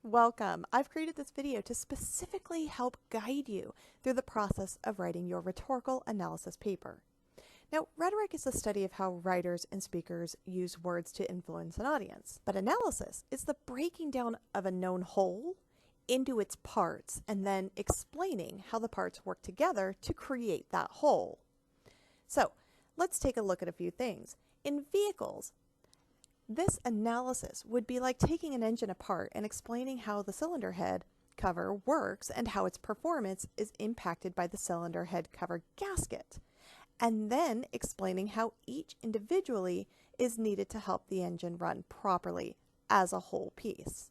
Welcome! I've created this video to specifically help guide you through the process of writing your rhetorical analysis paper. Now, rhetoric is the study of how writers and speakers use words to influence an audience, but analysis is the breaking down of a known whole into its parts and then explaining how the parts work together to create that whole. So, let's take a look at a few things. In vehicles, this analysis would be like taking an engine apart and explaining how the cylinder head cover works and how its performance is impacted by the cylinder head cover gasket, and then explaining how each individually is needed to help the engine run properly as a whole piece.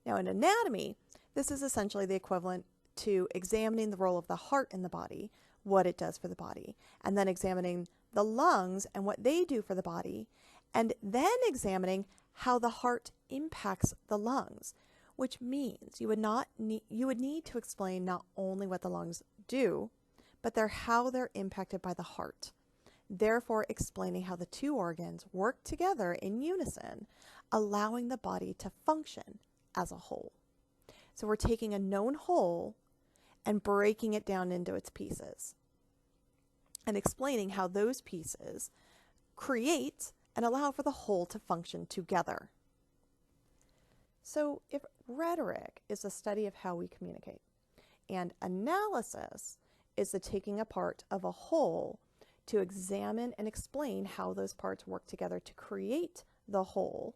Now, in anatomy, this is essentially the equivalent to examining the role of the heart in the body, what it does for the body, and then examining the lungs and what they do for the body, and then examining how the heart impacts the lungs, which means you would need to explain not only what the lungs do, but how they're impacted by the heart. Therefore, explaining how the two organs work together in unison, allowing the body to function as a whole. So we're taking a known whole and breaking it down into its pieces and explaining how those pieces create and allow for the whole to function together. So if rhetoric is the study of how we communicate, and analysis is the taking apart of a whole to examine and explain how those parts work together to create the whole,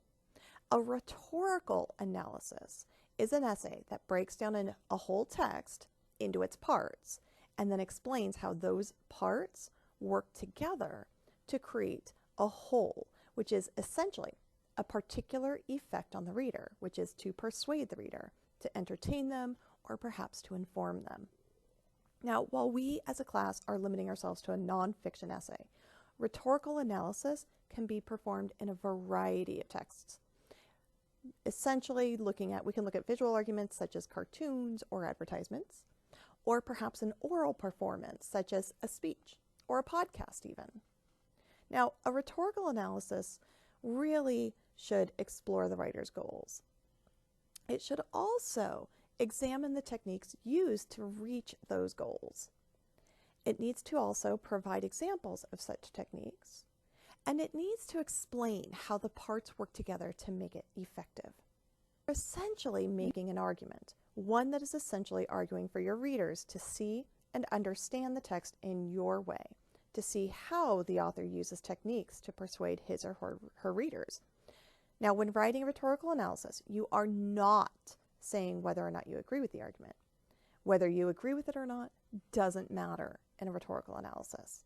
a rhetorical analysis is an essay that breaks down a whole text into its parts and then explains how those parts work together to create a whole, which is essentially a particular effect on the reader, which is to persuade the reader, to entertain them, or perhaps to inform them. Now, while we as a class are limiting ourselves to a nonfiction essay, rhetorical analysis can be performed in a variety of texts. Essentially, we can look at visual arguments such as cartoons or advertisements, or perhaps an oral performance such as a speech or a podcast even. Now, a rhetorical analysis really should explore the writer's goals. It should also examine the techniques used to reach those goals. It needs to also provide examples of such techniques, and it needs to explain how the parts work together to make it effective. You're essentially making an argument, one that is essentially arguing for your readers to see and understand the text in your way, to see how the author uses techniques to persuade his or her readers. Now, when writing a rhetorical analysis, you are not saying whether or not you agree with the argument. Whether you agree with it or not doesn't matter in a rhetorical analysis.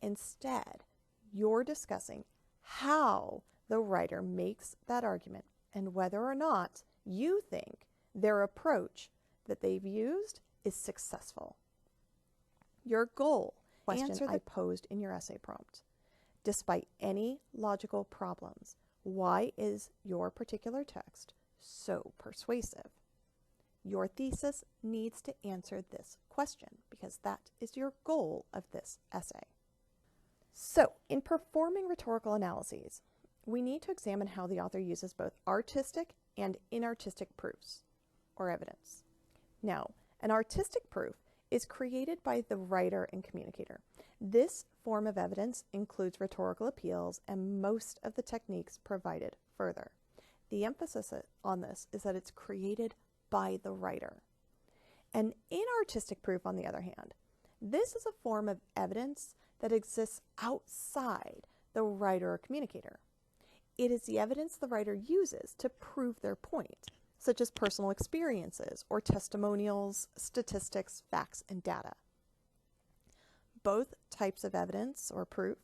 Instead, you're discussing how the writer makes that argument and whether or not you think their approach that they've used is successful. Your goal question I posed in your essay prompt. Despite any logical problems, why is your particular text so persuasive? Your thesis needs to answer this question because that is your goal of this essay. So, in performing rhetorical analyses, we need to examine how the author uses both artistic and inartistic proofs or evidence. Now, an artistic proof is created by the writer and communicator. This form of evidence includes rhetorical appeals and most of the techniques provided further. The emphasis on this is that it's created by the writer. An inartistic proof, on the other hand, this is a form of evidence that exists outside the writer or communicator. It is the evidence the writer uses to prove their point, such as personal experiences or testimonials, statistics, facts, and data. Both types of evidence or proof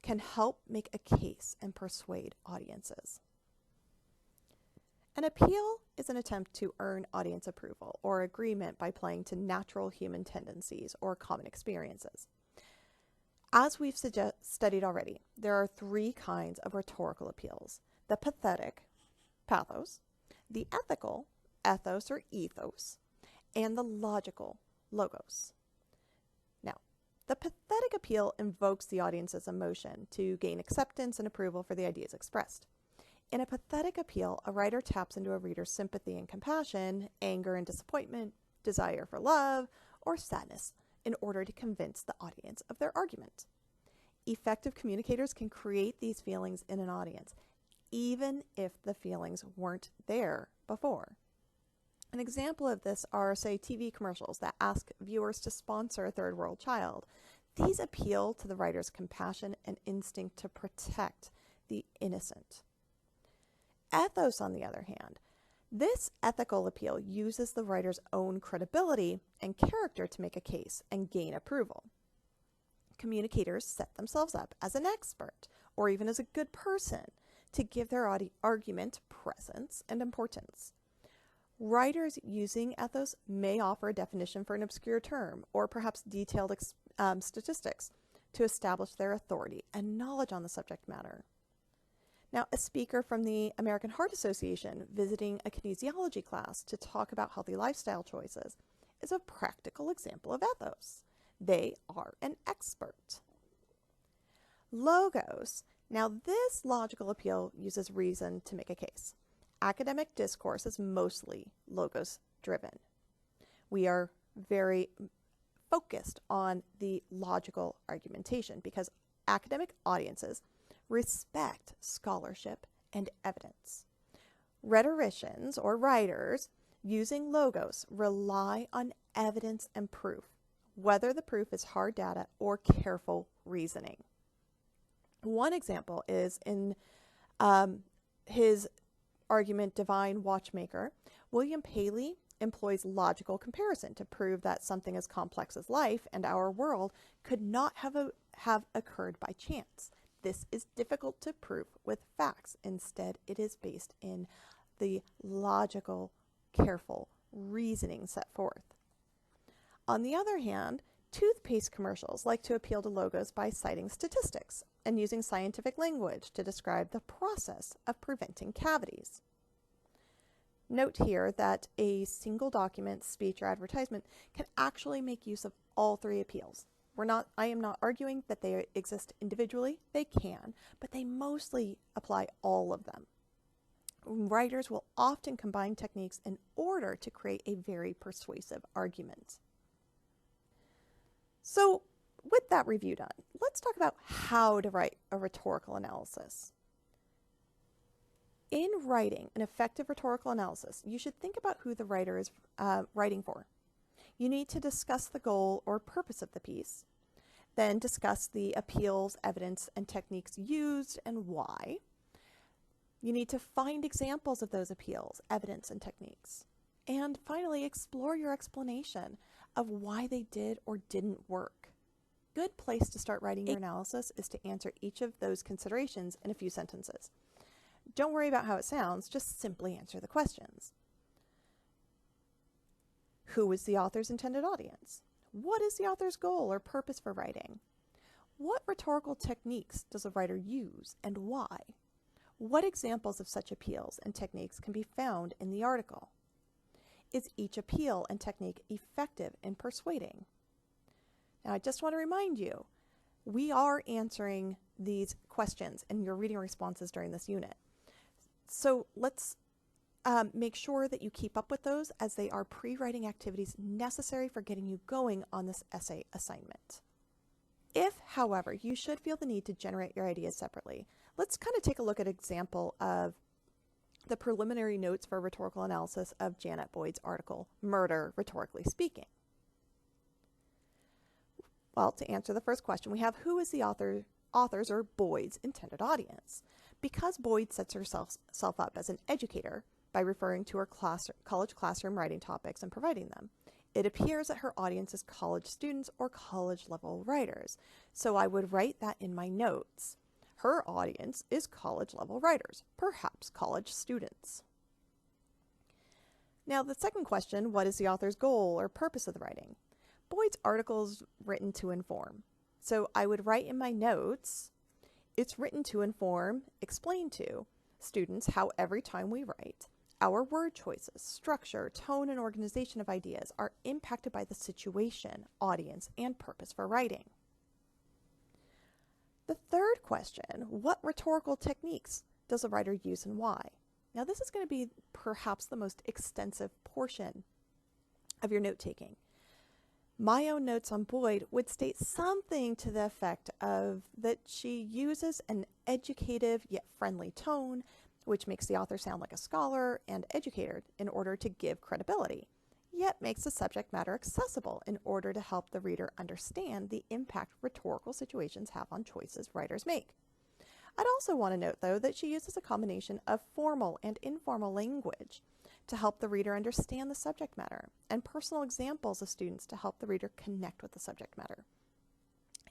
can help make a case and persuade audiences. An appeal is an attempt to earn audience approval or agreement by playing to natural human tendencies or common experiences. As we've studied already, there are three kinds of rhetorical appeals: the pathetic, pathos, the ethical, ethos or ethos, and the logical, logos. Now, the pathetic appeal invokes the audience's emotion to gain acceptance and approval for the ideas expressed. In a pathetic appeal, a writer taps into a reader's sympathy and compassion, anger and disappointment, desire for love, or sadness in order to convince the audience of their argument. Effective communicators can create these feelings in an audience, even if the feelings weren't there before. An example of this are, say, TV commercials that ask viewers to sponsor a third world child. These appeal to the writer's compassion and instinct to protect the innocent. Ethos, on the other hand, this ethical appeal uses the writer's own credibility and character to make a case and gain approval. Communicators set themselves up as an expert or even as a good person to give their argument presence and importance. Writers using ethos may offer a definition for an obscure term or perhaps detailed statistics to establish their authority and knowledge on the subject matter. Now, a speaker from the American Heart Association visiting a kinesiology class to talk about healthy lifestyle choices is a practical example of ethos. They are an expert. Logos. Now, this logical appeal uses reason to make a case. Academic discourse is mostly logos driven. We are very focused on the logical argumentation because academic audiences respect scholarship and evidence. Rhetoricians or writers using logos rely on evidence and proof, whether the proof is hard data or careful reasoning. One example is in his argument, Divine Watchmaker, William Paley employs logical comparison to prove that something as complex as life and our world could not have occurred by chance. This is difficult to prove with facts. Instead, it is based in the logical, careful reasoning set forth. On the other hand, toothpaste commercials like to appeal to logos by citing statistics and using scientific language to describe the process of preventing cavities. Note here that a single document, speech, or advertisement can actually make use of all three appeals. I am not arguing that they exist individually. They can, but they mostly apply all of them. Writers will often combine techniques in order to create a very persuasive argument. So, with that review done, let's talk about how to write a rhetorical analysis. In writing an effective rhetorical analysis, you should think about who the writer is writing for. You need to discuss the goal or purpose of the piece, then discuss the appeals, evidence, and techniques used and why. You need to find examples of those appeals, evidence, and techniques. And finally, explore your explanation of why they did or didn't work. A good place to start writing your analysis is to answer each of those considerations in a few sentences. Don't worry about how it sounds, just simply answer the questions. Who is the author's intended audience? What is the author's goal or purpose for writing? What rhetorical techniques does a writer use and why? What examples of such appeals and techniques can be found in the article? Is each appeal and technique effective in persuading? Now, I just want to remind you, we are answering these questions in your reading responses during this unit. So let's make sure that you keep up with those, as they are pre-writing activities necessary for getting you going on this essay assignment. If, however, you should feel the need to generate your ideas separately, let's kind of take a look at an example of the preliminary notes for rhetorical analysis of Janet Boyd's article, Murder, Rhetorically Speaking. Well, to answer the first question, we have who is the author's or Boyd's intended audience? Because Boyd sets herself up as an educator by referring to her college classroom writing topics and providing them, it appears that her audience is college students or college-level writers. So I would write that in my notes. Her audience is college-level writers, perhaps college students. Now, the second question, what is the author's goal or purpose of the writing? Boyd's article is written to inform. So I would write in my notes, it's written to inform, explain to students how every time we write, our word choices, structure, tone, and organization of ideas are impacted by the situation, audience, and purpose for writing. The third question, what rhetorical techniques does the writer use and why? Now, this is going to be perhaps the most extensive portion of your note-taking. My own notes on Boyd would state something to the effect of that she uses an educative yet friendly tone, which makes the author sound like a scholar and educated in order to give credibility, yet makes the subject matter accessible in order to help the reader understand the impact rhetorical situations have on choices writers make. I'd also want to note, though, that she uses a combination of formal and informal language to help the reader understand the subject matter, and personal examples of students to help the reader connect with the subject matter.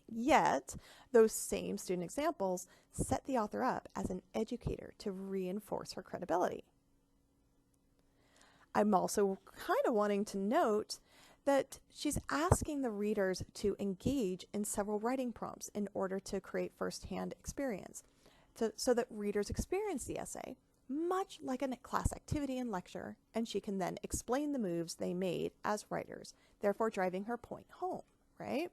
Yet, those same student examples set the author up as an educator to reinforce her credibility. I'm also kind of wanting to note that she's asking the readers to engage in several writing prompts in order to create firsthand experience, so that readers experience the essay much like a class activity and lecture, and she can then explain the moves they made as writers, therefore driving her point home, right?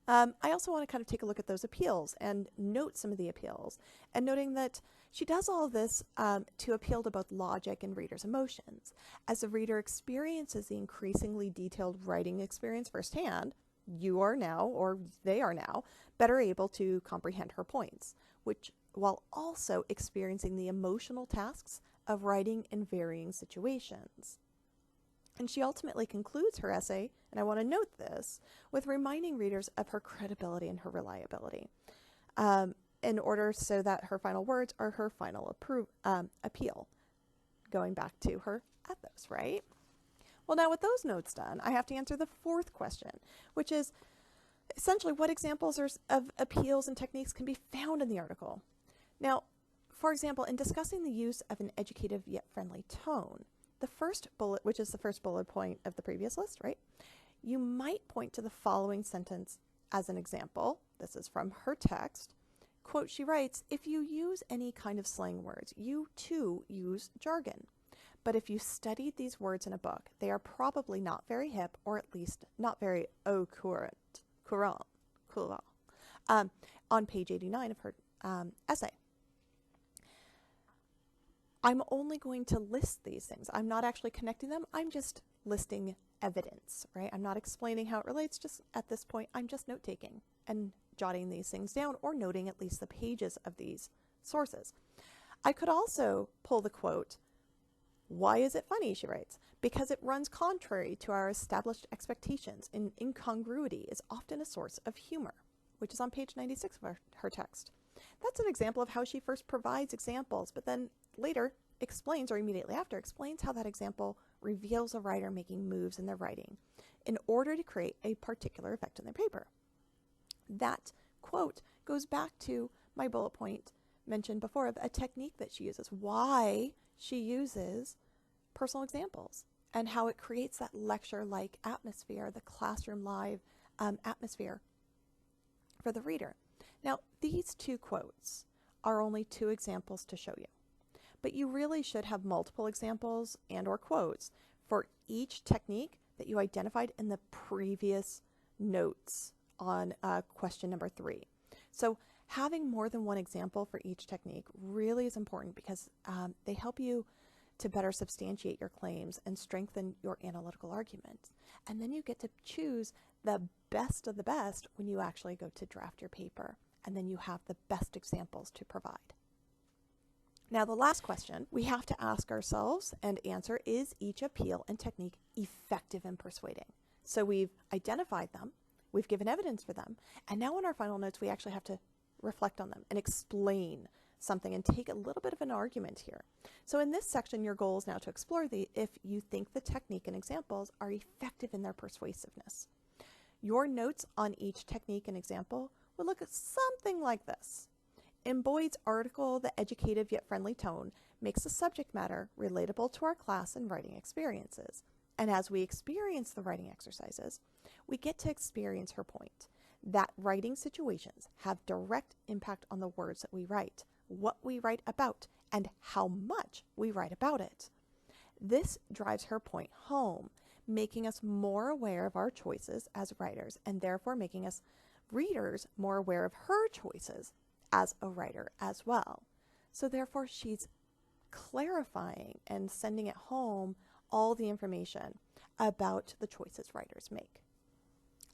I also want to kind of take a look at those appeals and note some of the appeals, and noting that she does all of this to appeal to both logic and readers' emotions. As the reader experiences the increasingly detailed writing experience firsthand, you are now, or they are now, better able to comprehend her points, while also experiencing the emotional tasks of writing in varying situations. And she ultimately concludes her essay, and I want to note this, with reminding readers of her credibility and her reliability, in order so that her final words are her final appeal, going back to her ethos, right? Well, now with those notes done, I have to answer the fourth question, which is essentially what examples of appeals and techniques can be found in the article. Now, for example, in discussing the use of an educative yet friendly tone, the first bullet, which is the first bullet point of the previous list, right? You might point to the following sentence as an example. This is from her text. Quote, she writes, "If you use any kind of slang words, you too use jargon. But if you studied these words in a book, they are probably not very hip, or at least not very au courant. On page 89 of her essay. I'm only going to list these things. I'm not actually connecting them. I'm just listing evidence, right? I'm not explaining how it relates. Just at this point, I'm just note-taking and jotting these things down, or noting at least the pages of these sources. I could also pull the quote, "Why is it funny?" she writes. "Because it runs contrary to our established expectations, and incongruity is often a source of humor," which is on page 96 of her text. That's an example of how she first provides examples, but then later explains, or immediately after, explains how that example reveals a writer making moves in their writing in order to create a particular effect in their paper. That quote goes back to my bullet point mentioned before of a technique that she uses, why she uses personal examples, and how it creates that lecture-like atmosphere, the classroom live atmosphere for the reader. Now, these two quotes are only two examples to show you, but you really should have multiple examples and or quotes for each technique that you identified in the previous notes on question number 3. So having more than one example for each technique really is important, because they help you to better substantiate your claims and strengthen your analytical arguments. And then you get to choose the best of the best when you actually go to draft your paper, and then you have the best examples to provide. Now, the last question we have to ask ourselves and answer is each appeal and technique effective in persuading? So we've identified them, we've given evidence for them, and now in our final notes we actually have to reflect on them and explain something and take a little bit of an argument here. So in this section, your goal is now to explore if you think the technique and examples are effective in their persuasiveness. Your notes on each technique and example will look at something like this. In Boyd's article, the educative yet friendly tone makes the subject matter relatable to our class and writing experiences. And as we experience the writing exercises, we get to experience her point, that writing situations have direct impact on the words that we write, what we write about, and how much we write about it. This drives her point home, making us more aware of our choices as writers, and therefore making us readers more aware of her choices as a writer as well. So therefore, she's clarifying and sending it home all the information about the choices writers make.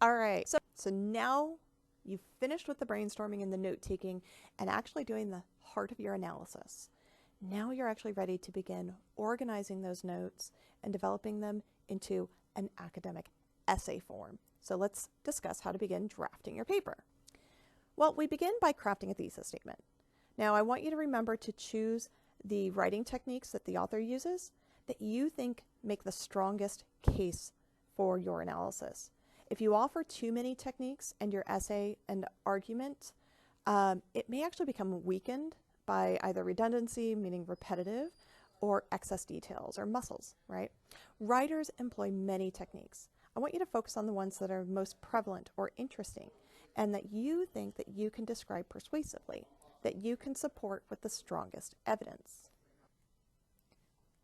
All right, so now you've finished with the brainstorming and the note-taking and actually doing the heart of your analysis. Now you're actually ready to begin organizing those notes and developing them into an academic essay form. So let's discuss how to begin drafting your paper. Well, we begin by crafting a thesis statement. Now, I want you to remember to choose the writing techniques that the author uses that you think make the strongest case for your analysis. If you offer too many techniques and your essay and argument, it may actually become weakened by either redundancy, meaning repetitive, or excess details or muscles, right? Writers employ many techniques. I want you to focus on the ones that are most prevalent or interesting and that you think that you can describe persuasively, that you can support with the strongest evidence.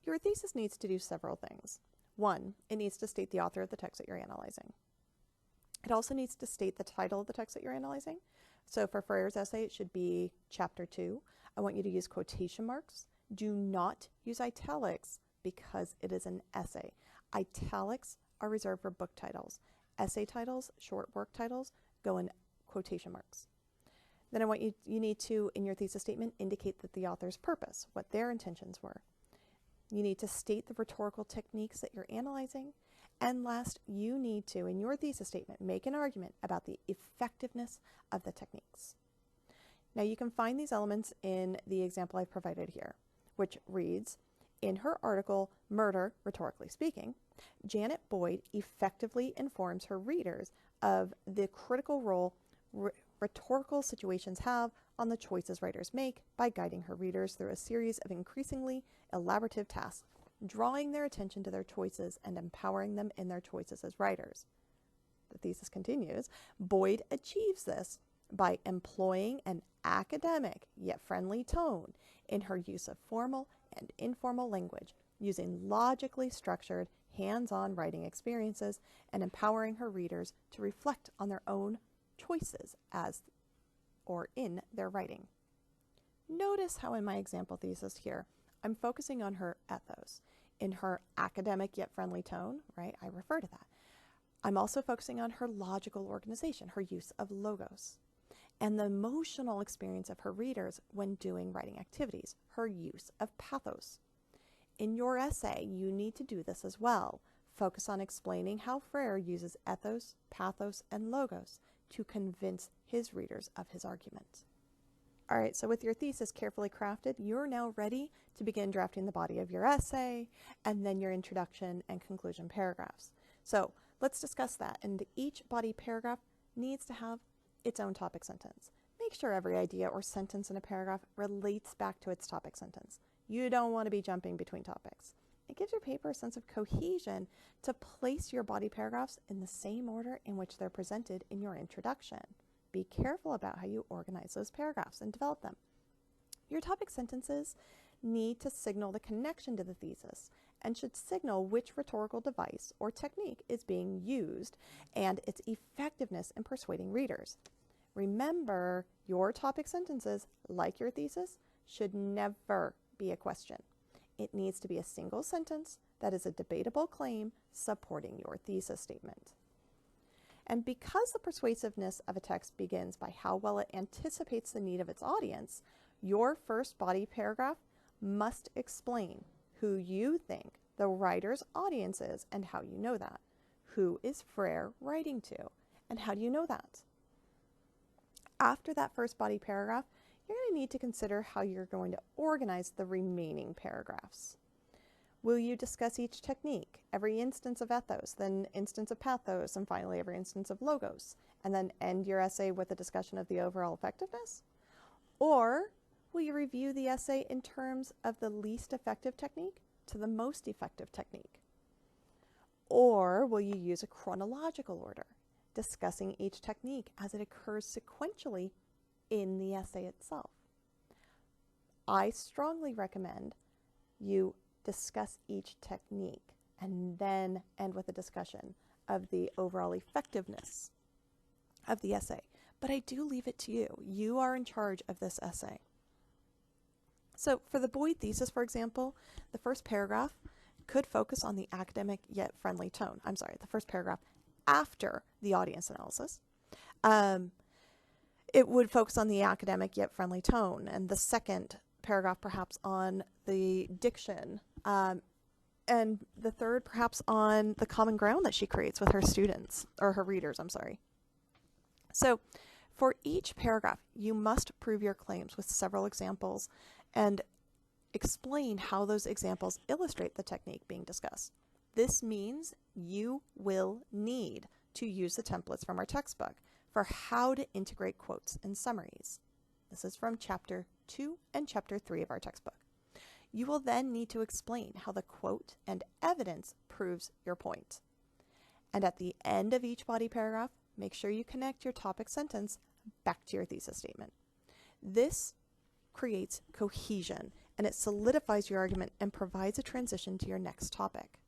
Your thesis needs to do several things. One, it needs to state the author of the text that you're analyzing. It also needs to state the title of the text that you're analyzing. So for Frere's essay, it should be Chapter 2. I want you to use quotation marks. Do not use italics because it is an essay. Italics are reserved for book titles. Essay titles, short work titles, go in quotation marks. Then I want you need to, in your thesis statement, indicate that the author's purpose, what their intentions were. You need to state the rhetorical techniques that you're analyzing. And last, you need to, in your thesis statement, make an argument about the effectiveness of the techniques. Now, you can find these elements in the example I've provided here, which reads, in her article, Murder, Rhetorically Speaking, Janet Boyd effectively informs her readers of the critical role rhetorical situations have on the choices writers make by guiding her readers through a series of increasingly elaborative tasks, drawing their attention to their choices and empowering them in their choices as writers. The thesis continues, Boyd achieves this by employing an academic yet friendly tone in her use of formal and informal language, using logically structured, hands-on writing experiences and empowering her readers to reflect on their own choices as or in their writing. Notice how in my example thesis here, I'm focusing on her ethos. In her academic yet friendly tone, right? I refer to that. I'm also focusing on her logical organization, her use of logos, and the emotional experience of her readers when doing writing activities, her use of pathos. In your essay, you need to do this as well. Focus on explaining how Frere uses ethos, pathos, and logos to convince his readers of his argument. All right, so with your thesis carefully crafted, you're now ready to begin drafting the body of your essay and then your introduction and conclusion paragraphs. So let's discuss that. And each body paragraph needs to have its own topic sentence. Make sure every idea or sentence in a paragraph relates back to its topic sentence. You don't want to be jumping between topics. It gives your paper a sense of cohesion to place your body paragraphs in the same order in which they're presented in your introduction. Be careful about how you organize those paragraphs and develop them. Your topic sentences need to signal the connection to the thesis and should signal which rhetorical device or technique is being used and its effectiveness in persuading readers. Remember, your topic sentences, like your thesis, should never be a question. It needs to be a single sentence that is a debatable claim supporting your thesis statement. And because the persuasiveness of a text begins by how well it anticipates the need of its audience, your first body paragraph must explain who you think the writer's audience is and how you know that. Who is Frere writing to, and how do you know that? After that first body paragraph, you're going to need to consider how you're going to organize the remaining paragraphs. Will you discuss each technique, every instance of ethos, then instance of pathos, and finally every instance of logos, and then end your essay with a discussion of the overall effectiveness? Or will you review the essay in terms of the least effective technique to the most effective technique? Or will you use a chronological order, discussing each technique as it occurs sequentially in the essay itself? I strongly recommend you discuss each technique and then end with a discussion of the overall effectiveness of the essay. But I do leave it to you. You are in charge of this essay. So for the Boyd thesis, for example, the first paragraph could focus on the academic yet friendly tone. I'm sorry, the first paragraph after the audience analysis. It would focus on the academic yet friendly tone, and the second paragraph perhaps on the diction, and the third perhaps on the common ground that she creates with her students, or her readers, I'm sorry. So for each paragraph, you must prove your claims with several examples and explain how those examples illustrate the technique being discussed. This means you will need to use the templates from our textbook for how to integrate quotes and summaries. This is from Chapter 2 and Chapter 3 of our textbook. You will then need to explain how the quote and evidence proves your point. And at the end of each body paragraph, make sure you connect your topic sentence back to your thesis statement. This creates cohesion, and it solidifies your argument and provides a transition to your next topic.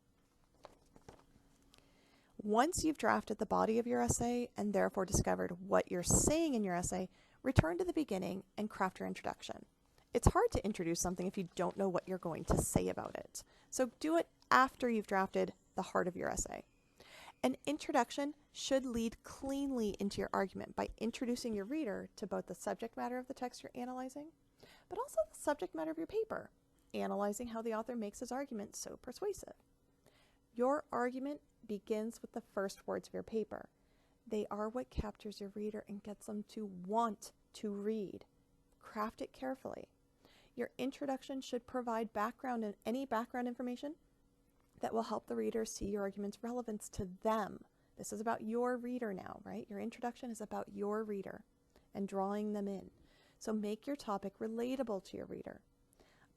Once you've drafted the body of your essay and therefore discovered what you're saying in your essay, return to the beginning and craft your introduction. It's hard to introduce something if you don't know what you're going to say about it. So do it after you've drafted the heart of your essay. An introduction should lead cleanly into your argument by introducing your reader to both the subject matter of the text you're analyzing, but also the subject matter of your paper, analyzing how the author makes his argument so persuasive. Your argument begins with the first words of your paper. They are what captures your reader and gets them to want to read. Craft it carefully. Your introduction should provide background and any background information that will help the reader see your argument's relevance to them. This is about your reader now, right? Your introduction is about your reader and drawing them in. So make your topic relatable to your reader.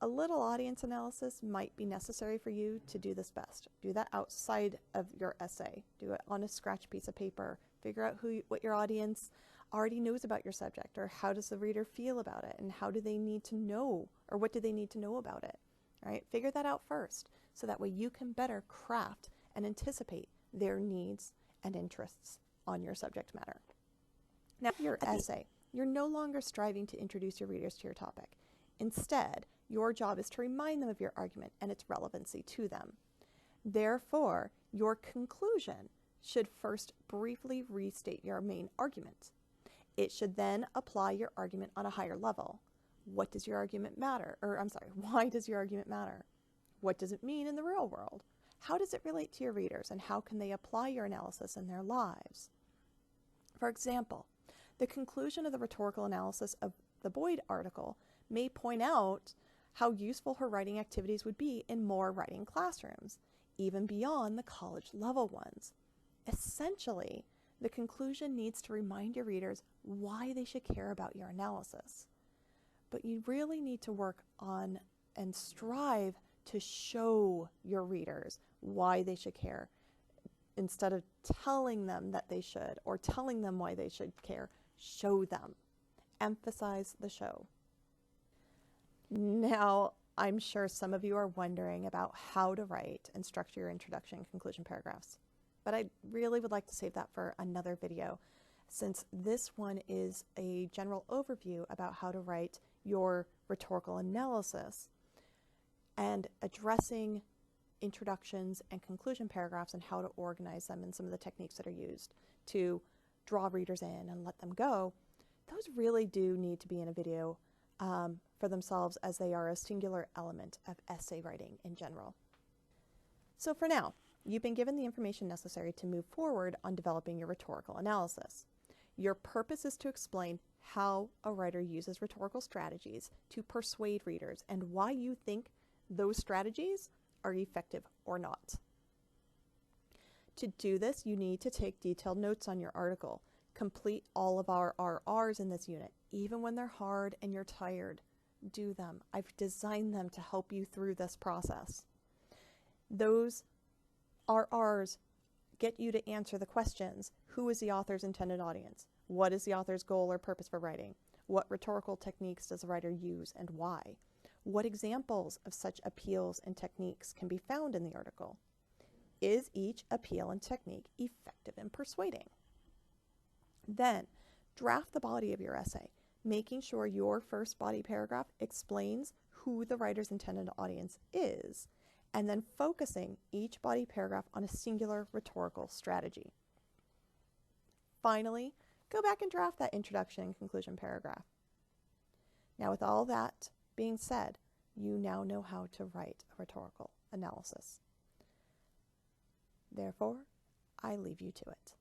A little audience analysis might be necessary for you to do this best. Do that outside of your essay. Do it on a scratch piece of paper. Figure out what your audience already knows about your subject, or how does the reader feel about it, and how do they need to know, or what do they need to know about it. All right? Figure that out first, so that way you can better craft and anticipate their needs and interests on your subject matter. Now, your essay, you're no longer striving to introduce your readers to your topic. Instead, your job is to remind them of your argument and its relevancy to them. Therefore, your conclusion should first briefly restate your main argument. It should then apply your argument on a higher level. What does your argument matter? Why does your argument matter? What does it mean in the real world? How does it relate to your readers, and how can they apply your analysis in their lives? For example, the conclusion of the rhetorical analysis of the Boyd article may point out how useful her writing activities would be in more writing classrooms, even beyond the college level ones. Essentially, the conclusion needs to remind your readers why they should care about your analysis. But you really need to work on and strive to show your readers why they should care, instead of telling them that they should or telling them why they should care. Show them. Emphasize the show. Now, I'm sure some of you are wondering about how to write and structure your introduction and conclusion paragraphs, but I really would like to save that for another video, since this one is a general overview about how to write your rhetorical analysis and addressing introductions and conclusion paragraphs and how to organize them and some of the techniques that are used to draw readers in and let them go. Those really do need to be in a video for themselves, as they are a singular element of essay writing in general. So for now, you've been given the information necessary to move forward on developing your rhetorical analysis. Your purpose is to explain how a writer uses rhetorical strategies to persuade readers and why you think those strategies are effective or not. To do this, you need to take detailed notes on your article. Complete all of our RRs in this unit, even when they're hard and you're tired. Do them. I've designed them to help you through this process. Those RRs get you to answer the questions. Who is the author's intended audience? What is the author's goal or purpose for writing? What rhetorical techniques does the writer use and why? What examples of such appeals and techniques can be found in the article? Is each appeal and technique effective in persuading? Then, draft the body of your essay, making sure your first body paragraph explains who the writer's intended audience is, and then focusing each body paragraph on a singular rhetorical strategy. Finally, go back and draft that introduction and conclusion paragraph. Now, with all that being said, you now know how to write a rhetorical analysis. Therefore, I leave you to it.